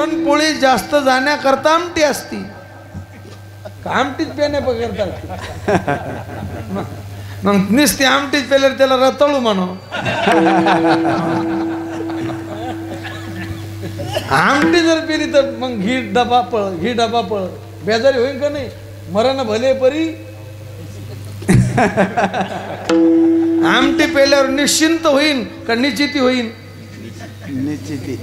पुरणपोळी जास्त जाण्याकरता आमटी असती, आमटीच पेण्या पकडतात. मग नुसती आमटीच पेल्यावर त्याला रताळू म्हणू. आमटी जर पेली तर मग घी डबा पळ बेजारी होईल का नाही? मरण भले परी. आमटी पेल्यावर निश्चिंत होईल का निश्चिती होईल? निश्चिती.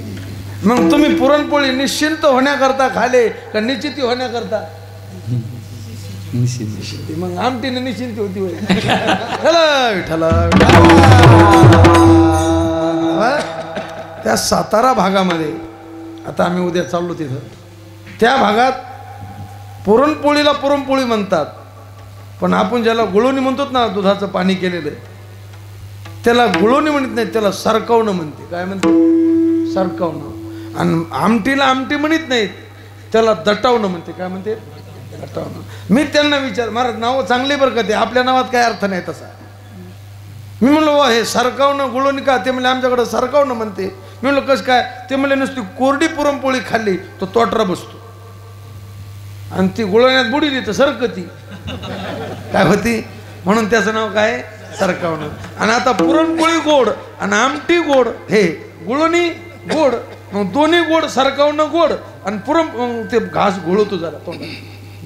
मग तुम्ही पुरणपोळी निश्चिंत होण्याकरता खाले का निश्चिती होण्याकरता? निश्चिती. मग आमटीने निश्चिंती होती होईल. त्या सातारा भागामध्ये आता आम्ही उद्या चाललो तिथं, त्या भागात पुरणपोळीला पुरणपोळी म्हणतात, पण आपण ज्याला गुळवणी म्हणतो ना, दुधाचं पाणी केलेलं, त्याला गुळवणी म्हणत नाही, त्याला सरकवणं म्हणते. काय म्हणते? सरकवणं. आणि आमटीला आमटी म्हणत नाहीत, त्याला दटावणं म्हणते. काय म्हणते? दटावणं. मी त्यांना विचार, महाराज नावं चांगली बरं का, ते आपल्या नावात काय अर्थ नाही तसा. मी म्हणलो हे सरकावणं गुळवणी का? ते म्हणले आमच्याकडं सरकावणं म्हणते. मी म्हणलो कसं काय? ते म्हणले नुसती कोरडी पुरणपोळी खाल्ली तो तोटरा बसतो, आणि ती गुळवण्यात बुडीली तर सरकती काय होती, म्हणून त्याचं नाव काय? सरकावणं. आणि आता पुरणपोळी गोड आणि आमटी गोड, हे गुळवणी गोड, मग दोन्ही गोड, सरकावणं गोड आणि पुरण ते घास घोळवतो जरा तोंडात,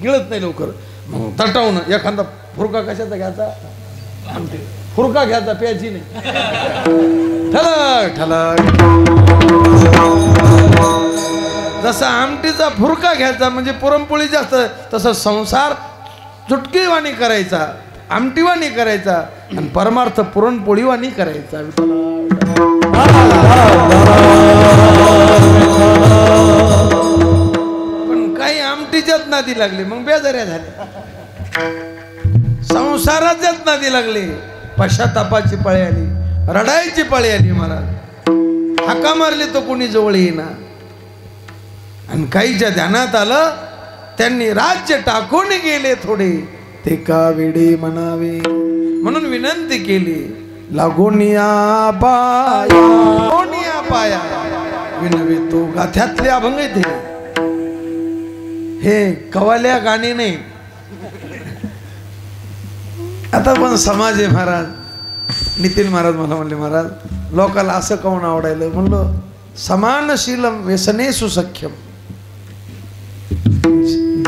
गिळत नाही लवकर. मग तटावणं, एखादा फुरका कशाचा घ्यायचा? आमटी फुरका घ्यायचा, प्यायची नाही. जसा आमटीचा फुरका घ्यायचा म्हणजे पुरणपोळी जास्त, तसं संसार चुटकीवाणी करायचा, आमटीवाणी करायचा आणि परमार्थ पुरणपोळीवाणी करायचा. पण काही आमटीच्याच नादी लागले, मग बेजाऱ्या झाल्या. संसाराच्याच नादी लागले, पश्चातापाची पाळी आली, रडायची पाळी आली. महाराज हाका मारली तो कोणी जवळ येईना. आणि काहीच्या ध्यानात आलं, त्यांनी राज्य टाकून गेले थोडे, ते का वेडे म्हणावे, म्हणून विनंती केली, लागोनिया पाया विनवे तो. गाथ्यातले अभंग थे, हे कवाल्या गाणी नाही. आता पण समाज आहे महाराज. नितीन महाराज मला म्हणले, महाराज लोकाला असं काऊन आवडायलं? म्हणलं समानशीलम व्यसनेसु सख्यम.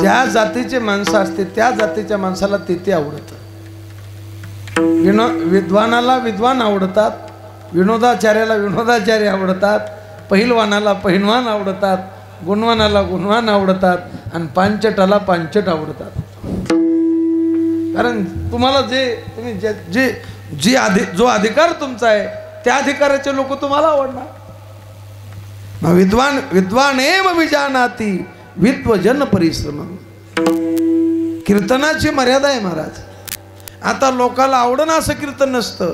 ज्या जातीचे माणसं असते त्या जातीच्या माणसाला ते आवडतं. विद्वानाला विद्वान आवडतात, विनोदाचार्याला विनोदाचार्य आवडतात, पहिलवानाला पहिलवान आवडतात, गुणवानाला गुणवान आवडतात, आणि पांचटाला पांचट आवडतात. कारण तुम्हाला जो अधिकार तुमचा आहे त्या अधिकाराचे लोक तुम्हाला आवडणार. विद्वान एव विजानाती विद्वजन परिश्रम. कीर्तनाची मर्यादा आहे महाराज. आता लोकाला आवडणं असं कीर्तन नसतं,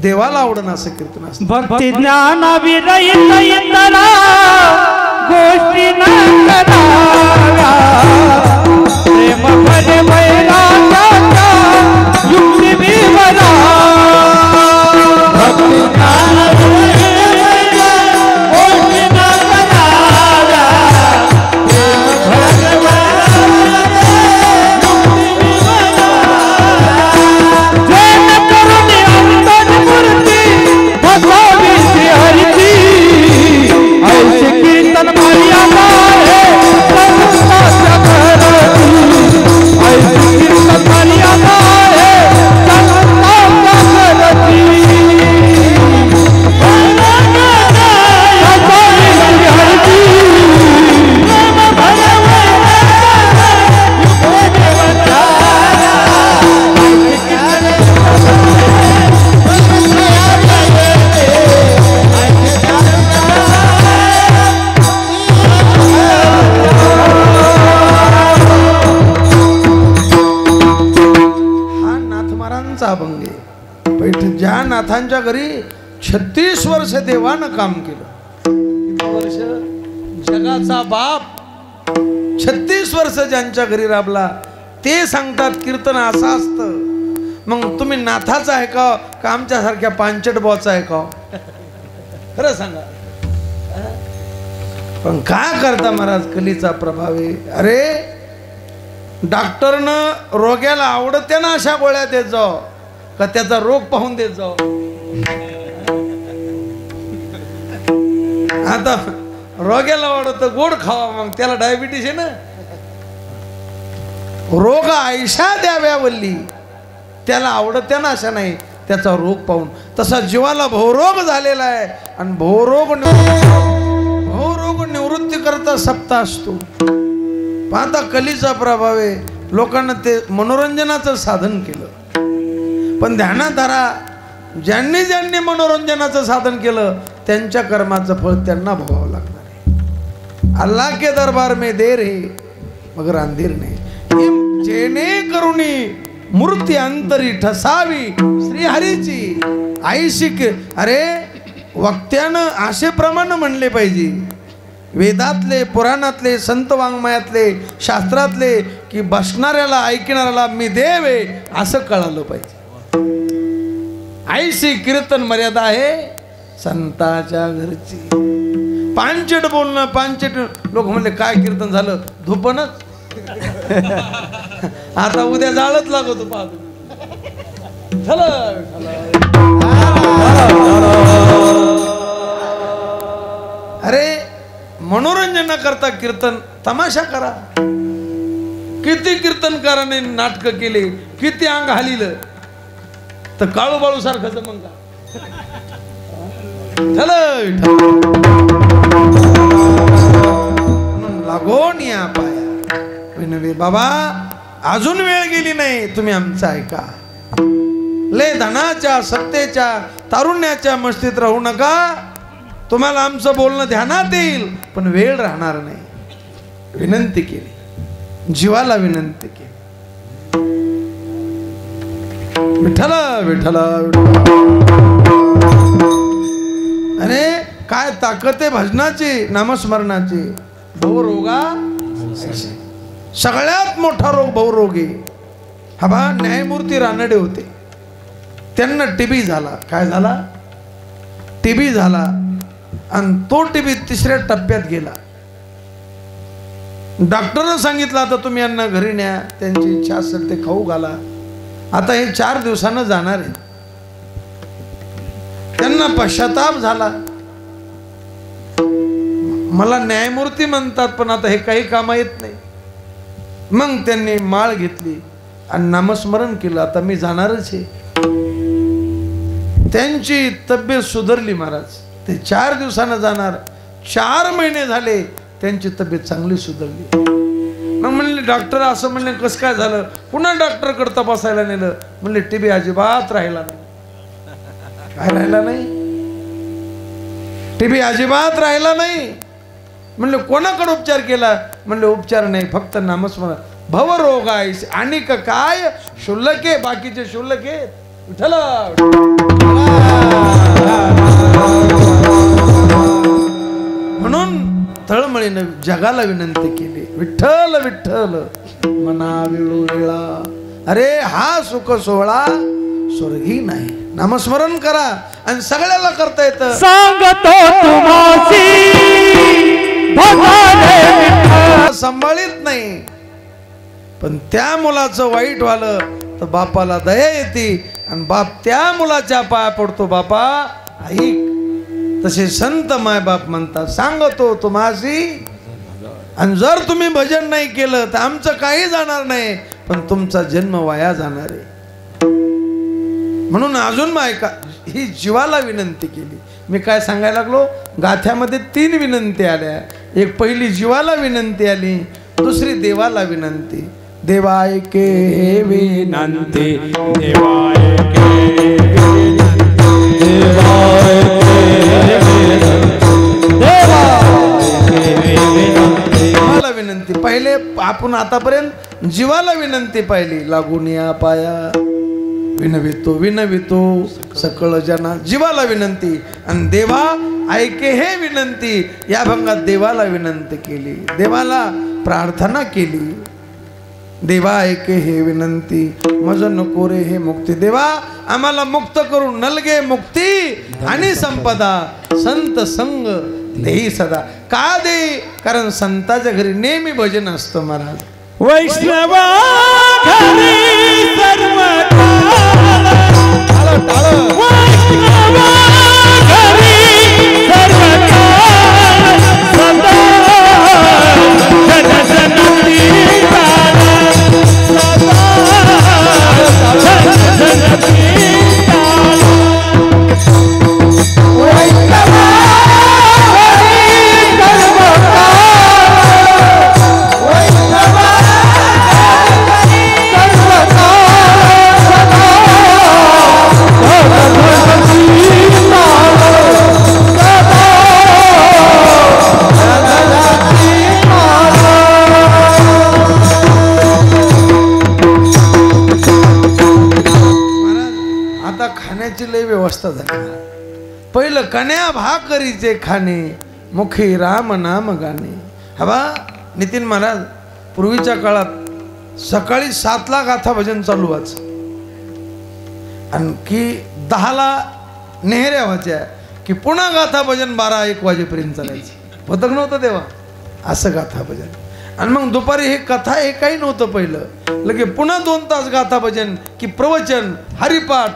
देवाला आवडणं असं कीर्तन असतं. भक्ती ज्ञान विरहित इतरा गोष्टी न कराव्या, प्रेम भरे वैराग्याचा युक्ती विवरा. भक्ती ज्ञान विरहित गोष्टी न कराव्या, प्रेम भरे वैराग्याचा युक्ती विवरा. जन करुणी अंतन मूर्ती भगवानी श्री हरिची, ऐसे कीर्तन मर्यादा है संताच्या घराची. ऐसे कीर्तन मर्यादा है संताच्या घराची. भगवानी श्री हरिची, प्रेम भरे वैराग्याचा युक्ती विवरा. अभंग आहे. पैठण ज्या नाथांच्या घरी 36 वर्ष देवानं काम केलं, वर्ष जगाचा बाप 36 वर्ष ज्यांच्या घरी राबला, ते सांगतात कीर्तन असं असतं. मग तुम्ही नाथाचं आहे का आमच्यासारख्या पांचट बॉचा आहे का? खरं सांगा. पण काय करता महाराज, कलीचा प्रभाव आहे. अरे डॉक्टरनं रोग्याला आवडते ना अशा गोळ्या देत जाव का त्याचा रोग पाहून देत जाव. आता रोग्याला आवडत गोड खावा, मग त्याला डायबिटीस आहे ना. रोग आयशा द्याव्या वल्ली, त्याला आवडत्या ना अशा नाही त्याचा रोग पाहून. तसा जीवाला भवरोग झालेला आहे आणि भवरोग निवृत्ती करता सप्ताह असतो. पाहता कलीचा प्रभाव आहे. लोकांना ते मनोरंजनाचं साधन केलं. पण ध्यानात धरा, ज्यांनी ज्यांनी मनोरंजनाचं साधन केलं त्यांच्या कर्माचं फळ त्यांना भोगावं लागणार आहे. अल्लाह के दरबार में देर है मगर अंधेर नाही. जेणे करुणी मूर्ती अंतरी ठसावी श्रीहरीची आईशिक. अरे वक्त्यानं असे प्रमाण म्हणले पाहिजे, वेदातले, पुराणातले, संत वाङ्मयातले, शास्त्रातले, की बसणाऱ्याला ऐकणाऱ्याला मी देव आहे असं कळालं पाहिजे. आईशी कीर्तन मर्यादा आहे संताच्या घरची. पांचट बोलणं, पांचट लोक म्हणले काय कीर्तन झालं, धुपणच. आता उद्या जाळच लागतो पाहतो. अरे मनोरंजन करता कीर्तन, तमाशा करा. किती कीर्तनकाराने नाटक केले, किती अंग हालिलं, तर काळू बाळू सारखं जमन का. लागोन या पाया विनवे बाबा, अजून वेळ गेली नाही, तुम्ही आमचं ऐका. ले धनाच्या, सत्तेच्या, तारुण्याच्या मस्तीत राहू नका. तुम्हाला आमचं बोलणं ध्यानात येईल पण वेळ राहणार नाही. विनंती केली, जीवाला विनंती केली. विठ्ठल विठ्ठल. अरे काय ताकद आहे भजनाची, नामस्मरणाची. भवरोगा सगळ्यात मोठा रोग भवरोग आहे. हा बा न्यायमूर्ती रानडे होते, त्यांना टीबी झाला. काय झाला? टीबी झाला आणि तो टीबी तिसऱ्या टप्प्यात गेला. डॉक्टरनं सांगितलं आता तुम्ही यांना घरी न्या, त्यांची इच्छा असेल ते खाऊ घाला. आता हे 4 दिवसानं जाणार आहे. त्यांना पश्चाताप झाला. मला न्यायमूर्ती म्हणतात पण आता हे काही कामा येत नाही. मग त्यांनी माळ घेतली आणि नामस्मरण केलं. आता मी जाणारच आहे. त्यांची तब्येत सुधारली महाराज. ते 4 दिवसानं जाणार. 4 महिने झाले त्यांची तब्येत चांगली सुधारली. मग म्हणले डॉक्टर असं म्हणले कसं काय झालं? पुन्हा डॉक्टरकडे तपासायला नेलं. म्हणले टीबी अजिबात राहिला नाही. काय राहिला नाही? टीबी अजिबात राहिला नाही. म्हणले कोणाकडे उपचार केला? म्हणले उपचार नाही, फक्त नामस्मरण. भवरोग आहे आणि काय शुल्लक आहे, बाकीचे शुल्लक आहे. विठ्ठल म्हणून तळमळीनं जगाला विनंती केली, विठ्ठल विठ्ठल मना वेळोवेळा. अरे हा सुख सोहळा स्वर्गी नाही. नामस्मरण करा आणि सगळ्याला करता येतं. सांगतो तुम्हासी सांभाळीत नाही, पण त्या मुलाचं वाईट झालं तर बापाला दया येते आणि बाप त्या मुलाच्या पाया पडतो, बापा ऐक. तसे संत माय बाप म्हणतात सांगतो तुम्हासी. आणि जर तुम्ही भजन नाही केलं तर आमचं काही जाणार नाही, पण तुमचा जन्म वाया जाणार आहे. म्हणून अजून ऐका, ही जीवाला विनंती केली. मी काय सांगायला लागलो, गाथ्यामध्ये 3 विनंती आल्या. एक पहिली जीवाला विनंती आली, दुसरी देवाला विनंती. देवाय के विनंती, देवाय के देवाला विनंती. पहिले आपण आतापर्यंत जीवाला विनंती पाहिली. लागून या पाया विनवितो विनवितो सकळ जना. जीवाला विनंती. आणि देवा ऐके हे विनंती. या भंगात देवाला विनंती केली, देवाला प्रार्थना केली. देवा ऐके हे विनंती, मज नको रे हे मुक्ती. देवा आम्हाला मुक्त करून नलगे मुक्ती आणि संपदा. संत संग देई सदा. का देई? कारण संताच्या घरी नेहमी भजन असतं महाराज. वैष्णवा घरी सर्व टाळ टाळ वैष्णवा घरी सर्व सदा जन जनती लय व्यवस्था झाली. पहिलं कन्या भाकरीचे खाणे मुखी राम नाम गाणे. हवा नितीन महाराज पूर्वीच्या काळात सकाळी 7ला गाथा भजन चालू व्हायचं, आणखी 10ला नेहऱ्या व्हायच्या की पुन्हा गाथा भजन 12-1 वाजेपर्यंत चालायचं. होतं नव्हतं तेव्हा असं गाथा भजन. आणि मग दुपारी हे कथा हे काही नव्हतं. पहिलं लगे पुन्हा 2 तास गाथा भजन की प्रवचन हरिपाठ,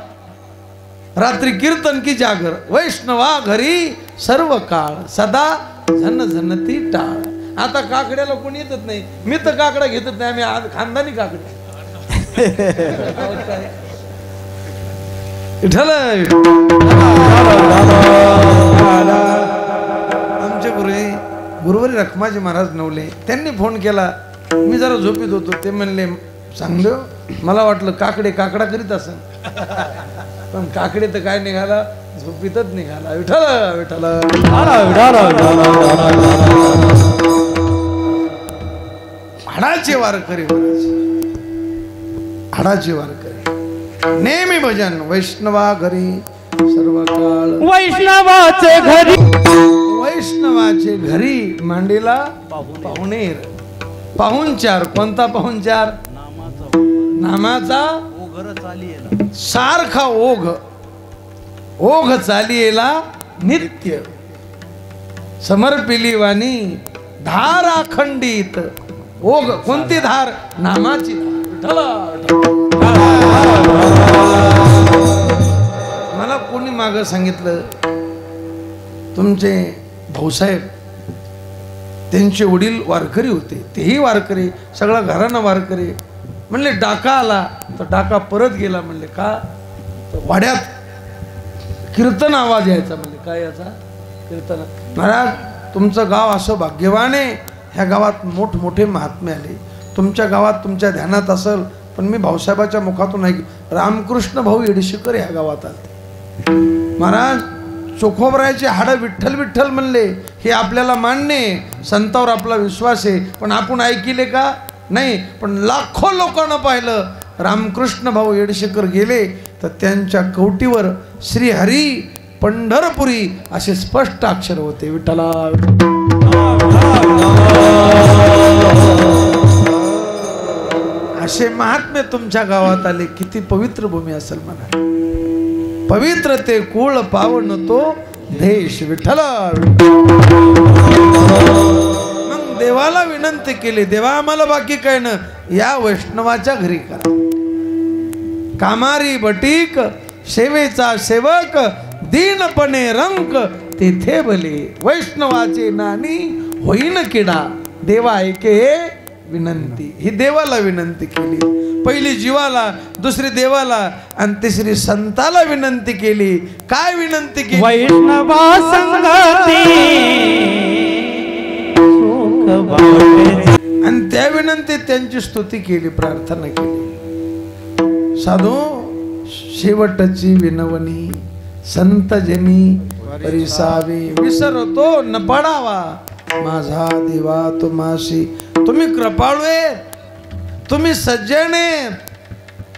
रात्री कीर्तन की जागर. वैष्णवा घरी सर्व काळ सदा झन झनती टाळ. आता काकड्याला कोणी येतच नाही. मी तर काकडा घेतच नाही. आम्ही आज खानदानी काकडे. आमचे गुरुवारी रखमाजी महाराज नवले त्यांनी फोन केला. मी जरा झोपीत होतो. ते म्हणले सांगलो मला वाटलं काकडा करीत असेल, पण काकडे तर काय निघाला, झोपीतच निघाला. विठ्ठल विठ्ठल हाडाचे वारकरी हाडाचे वारकरी नेहमी भजन. वैष्णवा घरी सर्व काळ वैष्णवाचे घरी वैष्णवाचे घरी मांडीला पाहुणेर. पाहुणचार कोणता पाहुणचार? नामाचा सारखा ओघ. ओघ चालियेला नित्य समर्पिली वाणी धार अखंडित. ओघ कोणती धार? नामाची धार. मला कोणी माग सांगितलं तुमचे भाऊसाहेब त्यांचे वडील वारकरी होते, तेही वारकरी, सगळा घराणा वारकरी. म्हणले डाका आला तर डाका परत गेला. म्हणले का? वाड्यात कीर्तन आवाज यायचा. म्हणले काय याचा? कीर्तन. महाराज तुमचं गाव असं भाग्यवान आहे, ह्या गावात मोठमोठे महात्मे आले. तुमच्या गावात तुमच्या ध्यानात असेल, पण मी भाऊसाहेबाच्या मुखातून ऐक रामकृष्ण भाऊ येडशीकर ह्या गावात आले. महाराज चोखोबरायचे हाडं विठ्ठल विठ्ठल म्हणले. हे आपल्याला मान्य आहे, संतावर आपला विश्वास आहे, पण आपण ऐकिले का? नाही. पण लाखो लोकांना पाहिलं. रामकृष्ण भाऊ येडशेकर गेले तर त्यांच्या कवटीवर श्री हरी पंढरपुरी असे स्पष्ट अक्षर होते. विठ्ठला असे महात्मे तुमच्या गावात आले. किती पवित्र भूमी असेल म्हणा. पवित्र ते कुळ पावन तो देश. विठ्ठला मग देवाला विनंती केली, देवा आम्हाला बाकी काय न, या वैष्णवाच्या घरी करा. कामारी बटीक सेवेचा सेवक दीनपणे रंक तेथे भले. वैष्णवाचे नानी होईन किडा देवा ऐके विनंती. ही देवाला विनंती केली. पहिली जीवाला, दुसरी देवाला आणि तिसरी संताला विनंती केली. काय विनंती केली? वैष्णवा संगती आणि त्या विनंती त्यांची स्तुती केली, प्रार्थना केली. साधू शेवटची विनवणी संतजनी परिसावी. विसरतो न पडावा माझा देवा तुम्हाशी. तुम्ही कृपाळू आहेत, तुम्ही सज्जन आहेत.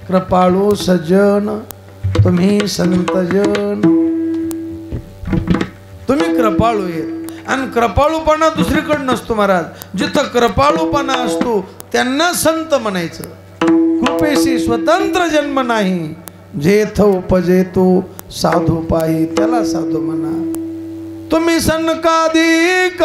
कृपाळू सज्जन तुम्ही संतजन. तुम्ही कृपाळू आहेत. आणि कृपाळूपणा दुसरीकडे नसतो महाराज. जिथं कृपाळूपणा असतो त्यांना संत म्हणायचं. कृपेशी स्वतंत्र जन्म नाही, जेथ उपजेतो साधू पाही त्याला साधू म्हणा. तुम्ही सनकाधिक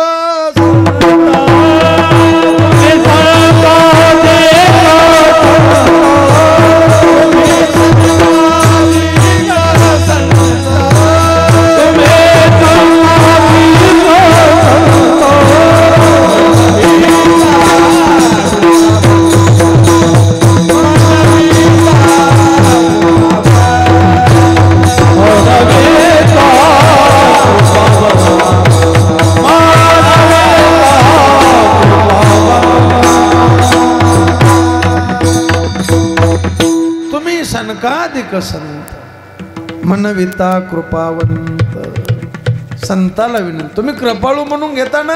सनकाधिक संत मनविता कृपावंत. संताला विनंती, तुम्ही कृपाळू म्हणून घेता ना,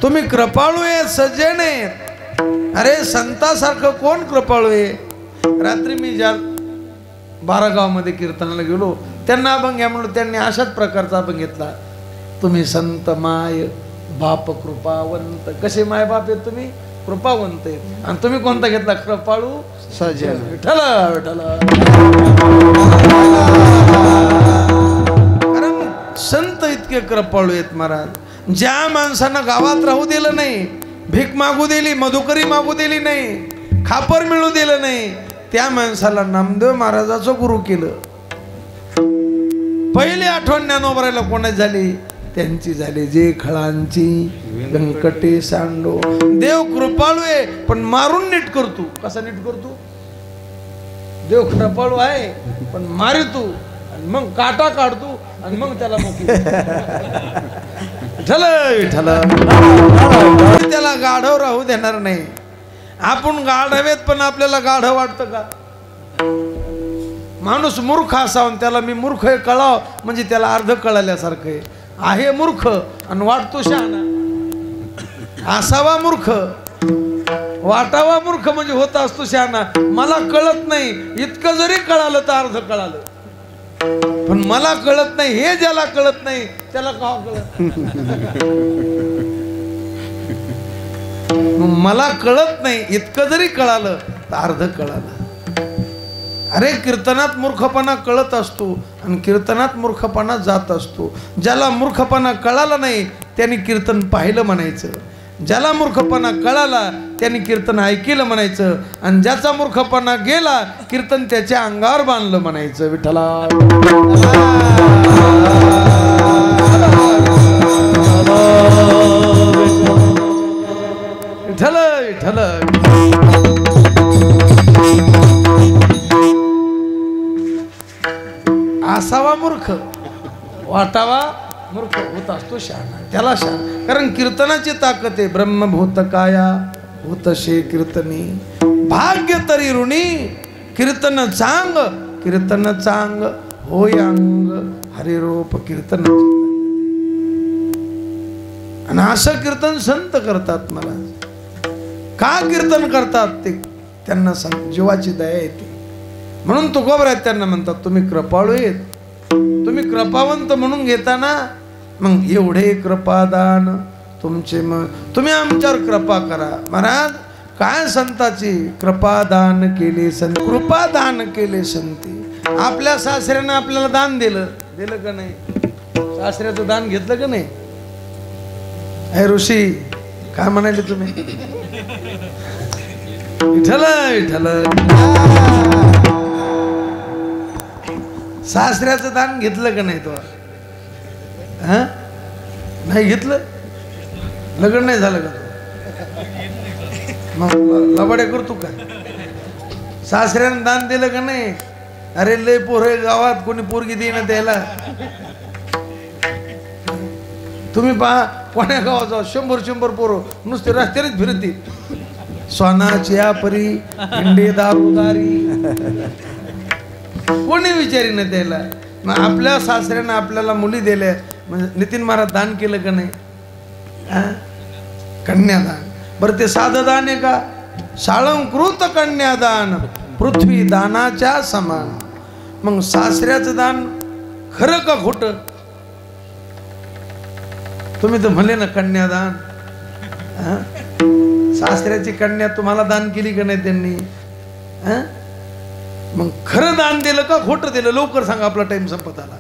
तुम्ही कृपाळू आहे, सज्जन आहे. अरे संतासारखं कोण कृपाळू आहे? रात्री मी ज्या 12 गावामध्ये कीर्तनाला गेलो, त्यांना अभंग घ्या म्हणून त्यांनी अशाच प्रकारचा अभंग घेतला. तुम्ही संत माय बाप कृपावंत. कसे माय बाप आहेत तुम्ही? कृपावंत आहेत. आणि तुम्ही कोणता घेतला? कृपाळू सजन. विठ्ठल विठ्ठल. कारण संत इतके कृपाळू आहेत महाराज. ज्या माणसांना गावात राहू दिलं नाही, भीक मागू दिली, मधुकरी मागू दिली नाही, खापर मिळू दिलं नाही, त्या माणसाला नामदेव महाराजाचं गुरु केलं. पहिली आठवण ज्ञानोबरायला कोणाची झाली? त्यांची झाली जे खळांची व्यंकटे सांडो. देव कृपाळू आहे पण मारून नीट करतो. कसा नीट करतो? देव कृपाळू आहे पण मारितो आणि मग काटा काढतो आणि मग त्याला त्याला गाढव राहू देणार नाही. आपण गाढवेत पण आपल्याला गाढव वाटतं का? माणूस मूर्ख असावा, त्याला मी मूर्ख हे कळाव म्हणजे त्याला अर्ध कळाल्यासारखं आहे मूर्ख आणि वाटतो शहाणा. असावा मूर्ख, वाटावा मूर्ख म्हणजे होता असतो शहाणा. मला कळत नाही इतकं जरी कळालं तर अर्ध कळालं, पण मला कळत नाही हे ज्याला कळत नाही त्याला का कळत? मला कळत नाही इतकं जरी कळालं तर अर्ध कळालं. अरे कीर्तनात मूर्खपणा कळत असतो आणि कीर्तनात मूर्खपणा जात असतो. ज्याला मूर्खपणा कळाला नाही त्यांनी कीर्तन पाहिलं म्हणायचं, ज्याला मूर्खपणा कळाला त्यांनी कीर्तन ऐकलं म्हणायचं, आणि ज्याचा मूर्खपणा गेला कीर्तन त्याच्या अंगावर बांधलं म्हणायचं. विठ्ठला विठ्ठल विठ्ठल. असावा मूर्ख, वाटावा मूर्ख, होत असतो शहाणा, त्याला शहाणा. कारण कीर्तनाची ताकद आहे. ब्रह्मभूत काया होतशे कीर्तनी, भाग्य तरी ऋणी कीर्तन चांग, कीर्तन चांग होय अंग हरिरूप कीर्तन. आणि असं कीर्तन संत करतात. मला का कीर्तन करतात ते त्यांना जीवाची दया येते. म्हणून तुकोबराय त्यांना म्हणतात तुम्ही कृपाळू आहेत, तुम्ही कृपावंत म्हणून घेताना मग एवढे कृपादान तुमचे, मग तुम्ही आमच्यावर कृपा करा. महाराज काय संताची कृपादान केले संत, कृपादान केले संती. आपल्या सासऱ्यानं आपल्याला दान दिलं का नाही? सासऱ्याचं दान घेतलं का नाही? हे ऋषी काय म्हणाले तुम्ही? विठ्ठल विठ्ठल. सासऱ्याचं दान घेतलं का नाही तो? नाही घेतलं? लग्न नाही झालं का? मग लबाड्या करतो का? सासऱ्यानं दान दिलं का नाही? अरे लय पोरं गावात कोणी पोरगी देईना त्याला. तुम्ही पहा कोण्या गावात जाऊ 100 पोरं नुसते रस्त्यानेच फिरतील. सोनाची परी इंडे दारुदारी कोणी विचारी नाही त्याला. मग आपल्या सासऱ्यानं आपल्याला मुली दिल्या म्हणजे नितीन महाराज दान केलं का नाही? कन्यादान. बरं ते साधं दान आहे का? साळंकृत कन्यादान पृथ्वी दानाच्या समान. मग सासऱ्याचं दान खरं का खोटं? तुम्ही तर म्हणले ना कन्यादान. सासऱ्याची कन्या तुम्हाला दान केली का नाही त्यांनी? मग खरं दान दिलं का खोटं दिलं? लवकर सांगा, आपला टाइम संपत आला.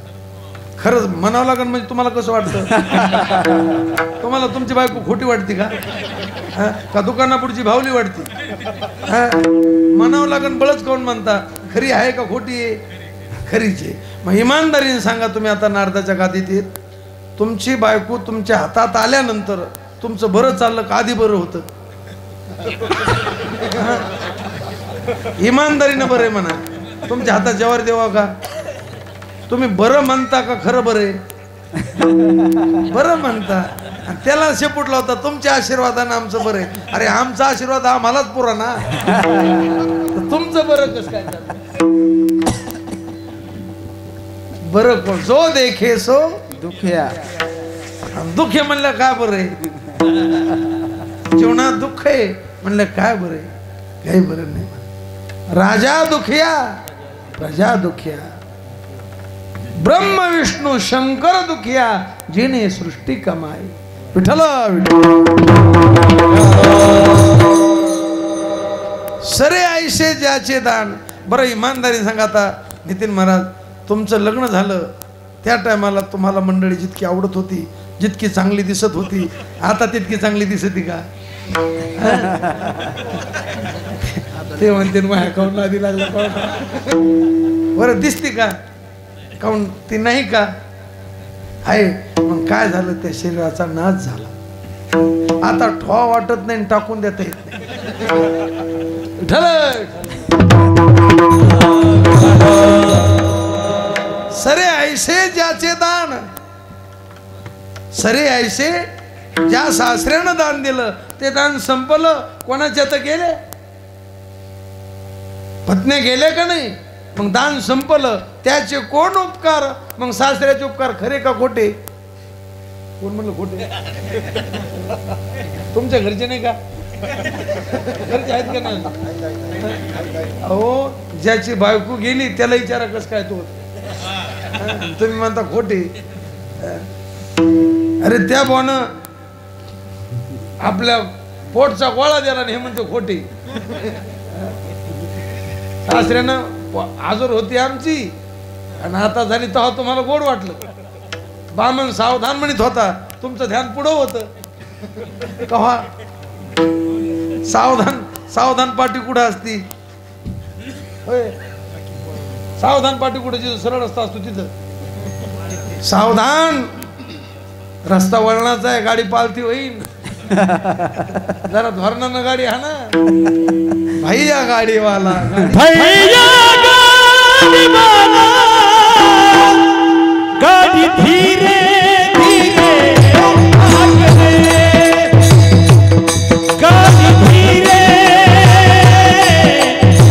खरंच म्हणावं लागेल म्हणजे तुम्हाला कसं वाटतं? तुम्हाला तुमची बायको खोटी वाटते का? का दुकानापुढची भावली वाटते? म्हणावं लागेल बळच कोण म्हणता, खरी आहे का खोटी आहे? खरीच आहे. मग इमानदारीने सांगा, तुम्ही आता नारदाच्या गादीत येत, तुमची बायको तुमच्या हातात आल्यानंतर तुमचं बरं चाललं का आधी बरं होतं? इमानदारीनं बरं आहे म्हणा. तुमच्या हातात जेवार देवा का? तुम्ही बरं म्हणता का खरं बरं आहे? बरं म्हणता. त्याला शेपूटला होता, तुमच्या आशीर्वादानं आमचं बरं आहे. अरे आमचा आशीर्वाद आम्हालाच पुरा ना, तुमचं बरं कसं काय? बरं कोण? जो देखे सो दुखया. दुःख आहे म्हणलं काय बरं आहे? जीवनात दुःख आहे म्हणलं काय बरं आहे? काही बरं नाही. राजा दुखिया प्रजा दुखिया, ब्रह्म विष्णू शंकर दुखिया, जिने सृष्टी कमाई. विठ्ठल सरे ऐसे ज्याचे दान. बरं इमानदारी सांगा आता नितीन महाराज, तुमचं लग्न झालं त्या टायमाला तुम्हाला मंडळी जितकी आवडत होती, जितकी चांगली दिसत होती, आता तितकी चांगली दिसती का? ते म्हणते माझ्या अकाउंट आधी लागला. बरं दिसते का? काऊन ती नाही का? आहे. मग काय झालं? त्या शरीराचा नाश झाला. आता ठोवा वाटत नाही, टाकून देता येत नाही. सरे ऐसे ज्याचे दान, सरे ऐसे ज्या सासऱ्यानं दान दिलं ते दान संपलं. कोणाच्या तर गेले, पत्नी गेले का नाही? मग दान संपलं. त्याचे कोण उपकार? मग सासऱ्याचे उपकार खरे का खोटे? कोण म्हणलं खोटे? तुमच्या घरचे नाही का? घरचे आहेत का नाही? अहो ज्याची बायको गेली त्याला विचारा कसं काय तो. तुम्ही म्हणता खोटे. अरे त्या बोन आपल्या पोटचा गोळा दिला नाही हे म्हणतो खोटे. सासऱ्यानं आजोर होती आमची आणि आता झाली तेव्हा तुम्हाला गोड वाटलं. बामण सावधान म्हणत होता, तुमचं ध्यान पुढं होतं. कव्हा सावधान? सावधान पाठी कुठं असती? होय, सावधान पाठी कुठं? जिथं सरळ रस्ता असतो तिथं सावधान. रस्ता वळणाचा आहे, गाडी पालती होईल. जरा धोरणानं गाडी हा ना. भैया गाडीवाला, भैया गाडीवाला, गाडी धीरे धीरे आगे, गाडी धीरे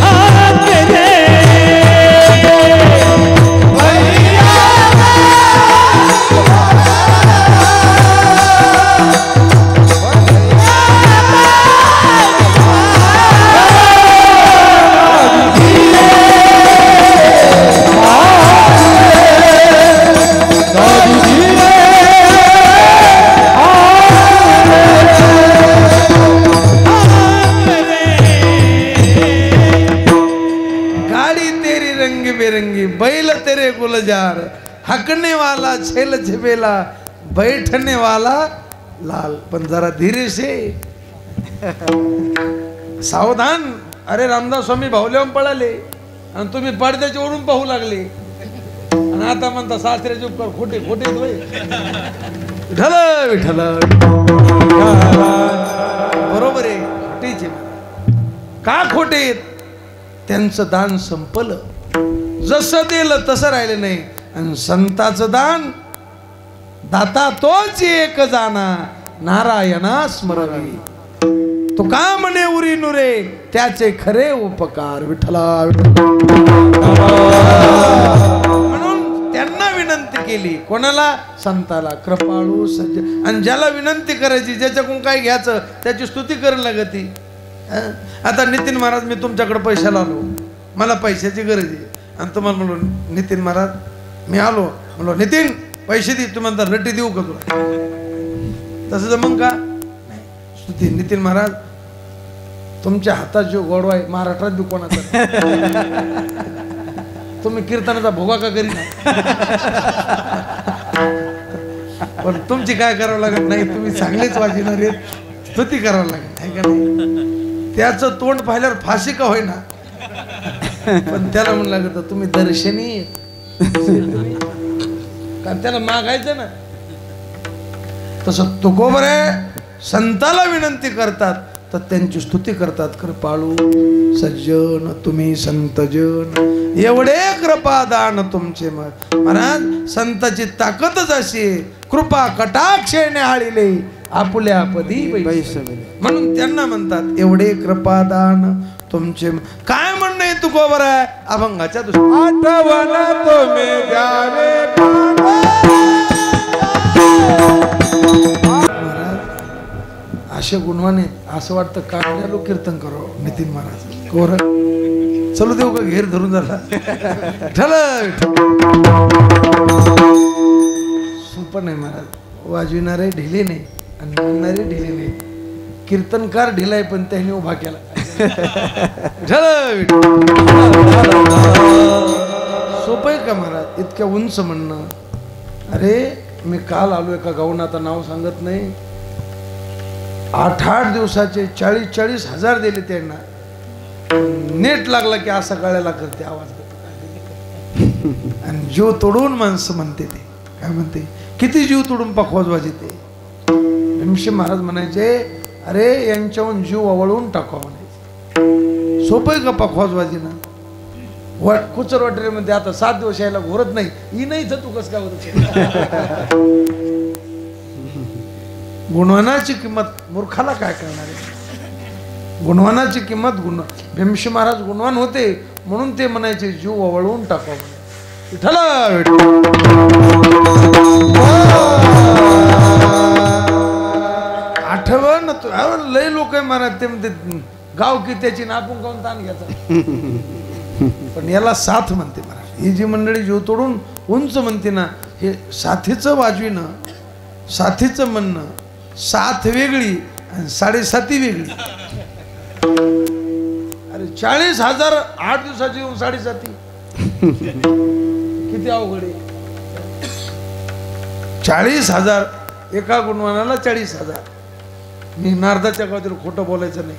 आगे रे. बैल तेरे गुलजार, हकने वाला छेल छबेला, बैठने वाला लाल. पण जरा धीरे से सावधान. अरे रामदास स्वामी भावल्यावर पळाले आणि तुम्ही पडद्याच्या वरून पाहू लागले आणि आता म्हणता सासऱ्याचे उपकार खोटे. खोटे विठ्ठल विठ्ठल. बरोबर आहे, खोटेच आहे. का खोटे? त्यांचं दान संपलं. जसं दिलं तसं राहिलं नाही. आणि संताचं दान दाता तोच एक जाना, नारायणा स्मरवी. तो का म्हणे उरी नुरे, त्याचे खरे उपकार. विठ्ठला म्हणून त्यांना विनंती केली. कोणाला? संताला. कृपाळू सज्ज. आणि ज्याला विनंती करायची, ज्याच्याकडून काय घ्यायचं त्याची स्तुती करायला लागती. आता नितीन महाराज, मी तुमच्याकडे पैशाला आलो, मला पैशाची गरज आहे. आणि तुम्हाला म्हणलो नितीन महाराज मी आलो, म्हणलो नितीन पैसे दे. तुम्ही म्हणता लट्टी देऊ का तुला? तसं जमन का? स्तुती. नितीन महाराज तुमच्या हातात जो गोडवा आहे महाराष्ट्रात बी कोणाचा तुम्ही कीर्तनाचा भोगा का करी पण तुमची काय करावं लागत नाही, तुम्ही चांगलेच वाजविणार आहेत, स्तुती करावं लागेल आहे का नाही. त्याचं तोंड पाहिल्यावर फाशी का होईना, पण त्याला म्हणलं लागत तुम्ही दर्शनी कारण त्याला मागायचं ना. तसं तुकोबर संताला विनंती करतात तर त्यांची स्तुती करतात. कृपाळू सज्जन तुम्ही संतजन, एवढे कृपादान तुमचे. महाराज संताची ताकदच अशी, कृपा कटाक्षेने हाळिले आपुल्या पदी म्हणून त्यांना म्हणतात एवढे कृपादान तुमचे. काय म्हणणं आहे तुकोबर आहे अभंगाच्या आठवण तुम्ही द्यावे असे गुणवाने असं वाटतं काढण्या लोक कीर्तन करावं. नितीन महाराज कोर चलू देऊ का घेर धरून झाला सोपं नाही महाराज. वाजविणारे ढिले नाही आणि म्हणणारे ढिले नाही. कीर्तनकार ढिलाय पण त्याने उभा केला. सोपं आहे का महाराज इतक्या उंच म्हणणं. अरे मी काल आलो एका गावून, आता नाव सांगत नाही, 8-8 दिवसाचे 40-40 हजार दिले त्यांना. नेट लागला की असा गळ्याला करते आवाज आणि जीव तोडून माणसं म्हणते. ते काय म्हणते किती जीव तोडून पखवाज वाजते. भीमशी महाराज म्हणायचे अरे यांच्याहून जीव आवळून टाकावा म्हणायचे. सोपं आहे का पखवाज वाजीना. कुचर वाटेमध्ये आता 7 दिवस यायला घोरत नाही ही नाही तर तू कस काय होत. गुणवानाची किंमत मूर्खाला काय करणार आहे. गुणवानाची किंमत भीमशी महाराज गुणवान होते म्हणून ते म्हणायचे जीव ओवाळून टाकावं. आठवण लय लोक महाराज ते म्हणते गाव की त्याची नापून काऊन ताण घ्यायचा. पण याला साथ म्हणते महाराज. ही जी मंडळी जीव तोडून उंच म्हणते ना, हे साथीचं वाजविणं, साथीचं म्हणणं, साथ वेगळी आणि 7.5 वेगळी. अरे 40,000 8 दिवसाची येऊन 7.5 किती अवघड आहे. 40,000 एका गुणवानाला 40,000. मी नारदाच्या गावातील खोटं बोलायचं नाही.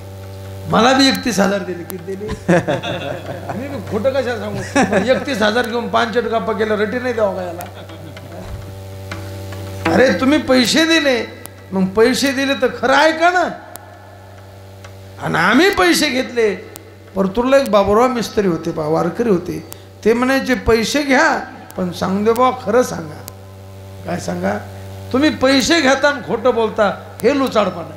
मला बी 31,000 दिले. किती दिले मी खोटं कशा सांगू. 31,000 घेऊन 5 गप्पा केला रटी नाही द्यावा का याला. अरे तुम्ही पैसे दिले मग पैसे दिले तर खरं आहे का ना. आणि आम्ही पैसे घेतले. परतूरला एक बाबुराव मिस्त्री होते, वारकरी होते. ते म्हणायचे पैसे घ्या पण सांगू दे बाबा खरं सांगा. काय सांगा. तुम्ही पैसे घेता आणि खोटं बोलता हे लुचाडपणा.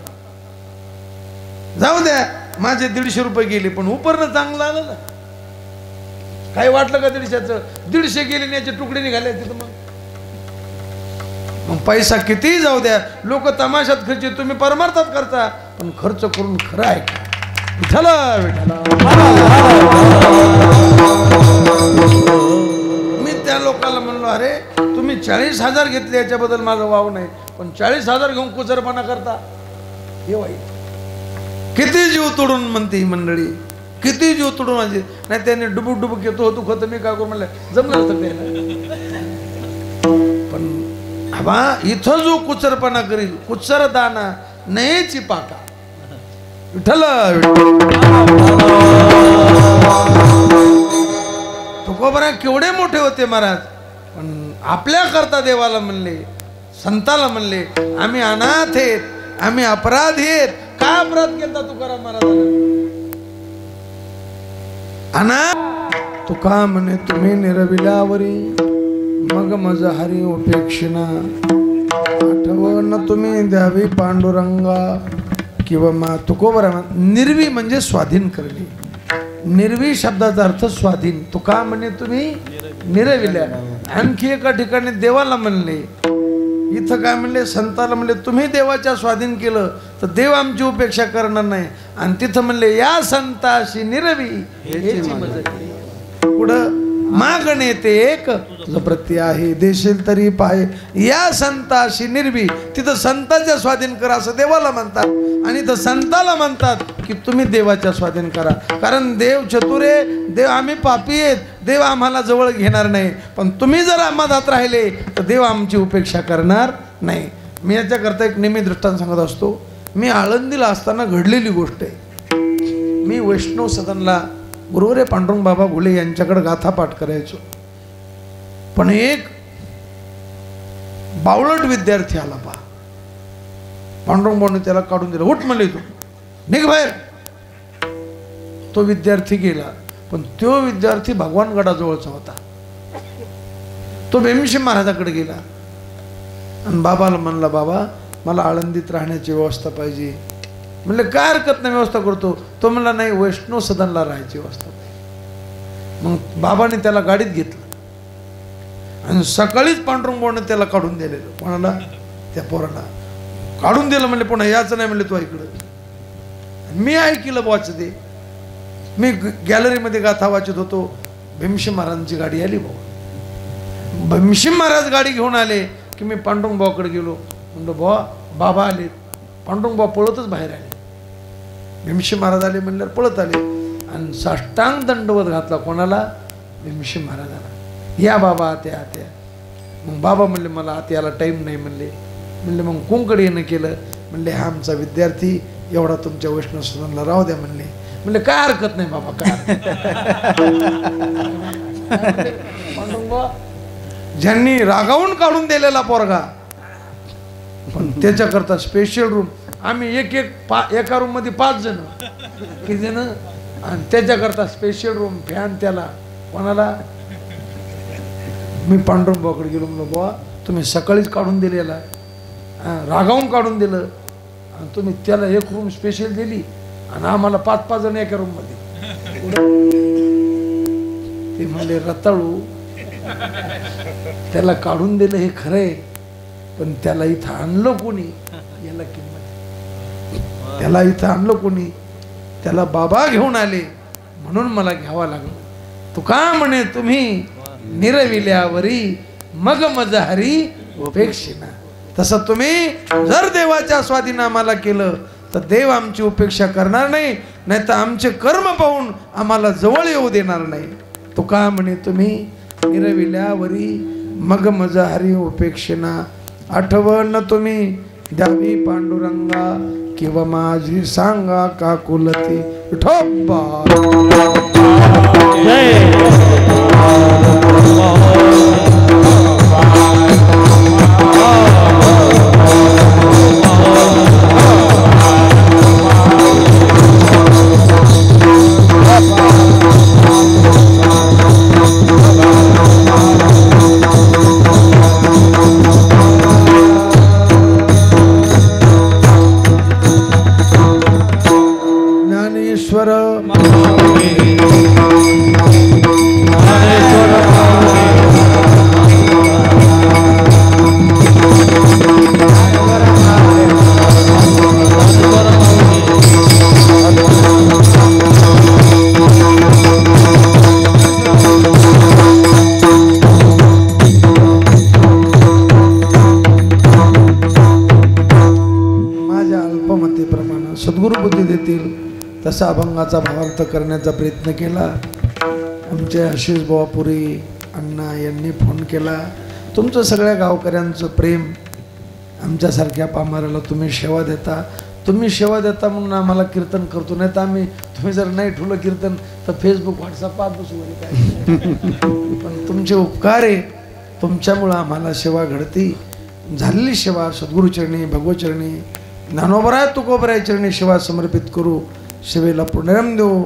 जाऊ द्या माझे 150 रुपये गेले पण उपरनं चांगलं आलं ना. काही वाटलं का 150चं 150 गेले याचे तुकडे निघाले तिथं. मग पैसा कितीही जाऊ द्या, लोक तमाशात खर्च तुम्ही परमार्थात करता पण खर्च करून खरं आहे का. मी त्या लोकांना म्हणलो अरे तुम्ही 40,000 घेतले याच्याबद्दल माझं वाव नाही पण 40,000 घेऊन कुचरपणा करता हे वाईट. किती जीव तोडून म्हणते ही मंडळी, किती जीव तोडून माझे. नाही त्याने डुबुक डुबुक येतो तू खत मी काय करू म्हणलं जमलं तर. पण हवा इथं जो कुचरपणा करील कुचर दाना नयेची पाका. विठ्ठल तुकोबरा केवढे मोठे होते महाराज. पण आपल्या करता देवाला म्हणले, संताला म्हणले आम्ही अनाथ आहेत, आम्ही अपराधी आहेत. काय अपराध केला तुकाराम महाराजांना. अनाथ तुका म्हणे तुम्ही निरविल्यावरी मग मज हरी उपेक्षिणा. आठवण तुम्ही द्यावी पांडुरंगा किंवा मा. तुकोबरा निर्वी म्हणजे स्वाधीन करणे. निर्वी शब्दाचा अर्थ स्वाधीन. तुका म्हणे तुम्ही निरविल्या. आणखी एका ठिकाणी देवाला म्हणले, इथं काय म्हणले संताला म्हणले तुम्ही देवाच्या स्वाधीन केलं तर देव आमची उपेक्षा करणार नाही. आणि तिथं म्हणले या संताशी निरवी. पुढं मागणे ते एक तुझं प्रत्य आहे, देशील तरी पाहे या संताशी निर्भी. तिथं संताच्या स्वाधीन करा असं देवाला म्हणतात, आणि इथं संताला म्हणतात की तुम्ही देवाच्या स्वाधीन करा. कारण देव चतुरे, देव आम्ही पापी आहेत, देव आम्हाला जवळ घेणार नाही. पण तुम्ही जर मधात राहिले तर देव आमची उपेक्षा करणार नाही. मी याच्याकरता एक नेहमी दृष्टांत सांगत असतो. मी आळंदीला असताना घडलेली गोष्ट आहे. मी वैष्णव सदनला गुरुवरे पांडुरंग बाबा घुले यांच्याकडे गाथा पाठ करायचो. पण एक बावळट विद्यार्थी आला पहा. पांडुरंग बाबांनी त्याला काढून दिलं. उठ म्हणले तू, निघ बाहेर. तो विद्यार्थी गेला. पण तो विद्यार्थी भगवानगडाजवळचा होता. तो भीमसेन महाराजाकडे गेला आणि बाबाला म्हणला, बाबा मला आळंदीत राहण्याची व्यवस्था पाहिजे. म्हणले काय हरकत नाही, व्यवस्था करतो. तो म्हणला नाही, वैष्णव सदनला राहायची व्यवस्था पाहिजे. मग बाबाने त्याला गाडीत घेतलं आणि सकाळीच पांडुरंग बाबाने त्याला काढून दिलेलं. कोणाला? त्या पोराला काढून दिलं. म्हणले पुन्हा याचं नाही. म्हणले तू ऐकलं. मी ऐकलं बुवाचं ते. मी गॅलरीमध्ये गाथा वाचत होतो. भीमसेन महाराजांची गाडी आली. भाऊ भीमसेन महाराज गाडी घेऊन आले की मी पांडुरंग बाबाकडे गेलो. म्हणलं बुवा बाबा आले. पांडुरंग बाबा पळतच बाहेर आले. भीमसेन महाराज आले म्हणल्यावर पळत आले आणि साष्टांग दंडवत घातला. कोणाला? भीमसेन महाराजाला. या बाबा आत्या आत्या. मग बाबा म्हणले मला आत्याला टाईम नाही म्हणले. म्हणले मग कोणकडे येणं केलं? म्हणले हा आमचा विद्यार्थी एवढा तुमच्या वैष्णव सदनला राहू द्या म्हणले. म्हणले काय हरकत नाही बाबा, काय पांडुरंग बाबा ज्यांनी रागावून काढून दिलेला पोरगा, पण त्याच्याकरता स्पेशल रूम. आम्ही एका रूम मध्ये 5 जण, किती जण, आणि त्याच्याकरता स्पेशल रूम, फॅन त्याला. कोणाला? मी पांडुरंग बाबाकडे गेलो. म्हणलं बुवा तुम्ही सकाळीच काढून दिलेला, रागावून काढून दिलं, आणि तुम्ही त्याला एक रूम स्पेशल दिली आणि आम्हाला 5-5 जण एका रूम मध्ये. ते म्हणले रताळू, त्याला काढून दिलं हे खरंय, पण त्याला इथं आणलं कोणी याला किंमत. त्याला इथं आणलं कोणी? त्याला बाबा घेऊन आले म्हणून मला घ्यावा लागलं. तू का म्हणे तुम्ही निरविल्यावरी मग मजहरी उपेक्षिना. तसं तुम्ही जर देवाच्या स्वाधीन आम्हाला केलं तर देव आमची उपेक्षा करणार नाही, नाही तर आमचे कर्म पाहून आम्हाला जवळ येऊ देणार नाही. तू का म्हणे तुम्ही निरविल्यावरी मग मजहरी उपेक्षिना. आठवण तुम्ही द्यावी पांडुरंगा किंवा माझी सांगा का कुलती विठोबा. सद्गुरु बुद्धी देतील तसा अभंगाचा भावार्थ करण्याचा प्रयत्न केला. आमचे आशिष बुवापुरी अण्णा यांनी फोन केला. तुमचं सगळ्या गावकऱ्यांचं प्रेम, आमच्यासारख्या पामाराला तुम्ही सेवा देता. तुम्ही सेवा देता म्हणून आम्हाला कीर्तन करतो, नाही तर आम्ही तुम्ही जर नाही ठेवलं कीर्तन तर फेसबुक व्हॉट्सअप पाहत बसू काय. पण तुमचे उपकार आहे, तुमच्यामुळं आम्हाला सेवा घडती. झालेली सेवा सद्गुरुचरणी, भगवचरणी, ज्ञानोबराय तुकोबराय चरणी सेवा समर्पित करू. सेवेला पुण्यरम देऊ.